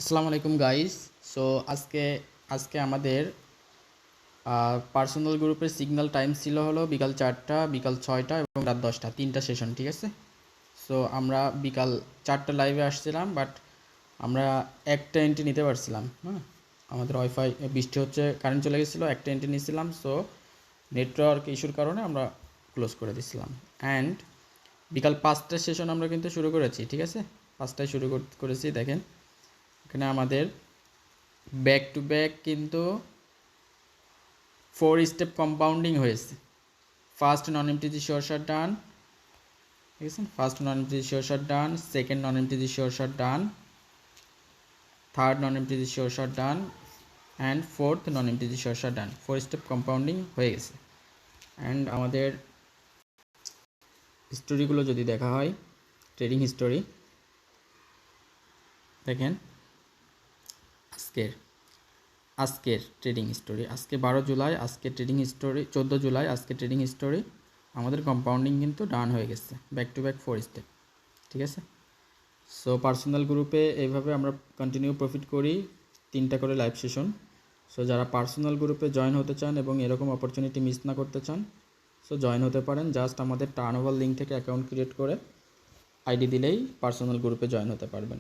আসসালামু আলাইকুম guys. So আজকে আজকে আমাদের পার্সোনাল গ্রুপের সিগন্যাল টাইম ছিল হলো বিকাল 4টা, বিকাল 6টা এবং রাত 10টা, তিনটা সেশন, ঠিক আছে। সো আমরা বিকাল 4টা লাইভে আসছিলাম, বাট আমরা একটা এন্ট্রি নিতে পারছিলাম। হ্যাঁ, আমাদের ওয়াইফাই বৃষ্টি হচ্ছে, কারেন্ট চলে গেছিলো, একটা এন্ট্রি নিয়েছিলাম। সো নেটওয়ার্ক ইস্যুর কারণে আমরা ক্লোজ করে দিছিলাম। অ্যান্ড বিকাল 5টার সেশন আমরা কিন্তু শুরু করেছি, ঠিক আছে। 5টায় শুরু করেছি। দেখেন এখানে আমাদের ব্যাক টু ব্যাক কিন্তু 4 স্টেপ কম্পাউন্ডিং হয়েছে। ফার্স্ট নন এমটিজি শিওর শট ডান, ঠিক আছে। First non MTG sure shot done, second non MTG sure shot done, third non MTG sure shot done, and fourth non MTG sure shot done. 4 step compounding হয়ে গেছে। And আমাদের হিস্টোরিগুলো যদি দেখা হয়, trading history দেখেন, আজকের ট্রেডিং হিস্টোরি, আজকে 12 জুলাই, আজকে ট্রেডিং হিস্টোরি 14 জুলাই, আজকে ট্রেডিং হিস্টোরি আমাদের কম্পাউন্ডিং কিন্তু ডান হয়ে গেছে, ব্যাক টু ব্যাক 4 স্টেপ, ঠিক আছে। সো পার্সোনাল গ্রুপে এইভাবে আমরা কন্টিনিউ প্রফিট করি, 3টা করে লাইভ সেশন। সো যারা পার্সোনাল গ্রুপে জয়েন হতে চান এবং এরকম অপরচুনিটি মিস না করতে চান, সো জয়েন হতে পারেন। জাস্ট আমাদের টার্নওভার লিঙ্ক থেকে অ্যাকাউন্ট ক্রিয়েট করে আইডি দিলেই পার্সোনাল গ্রুপে জয়েন হতে পারবেন।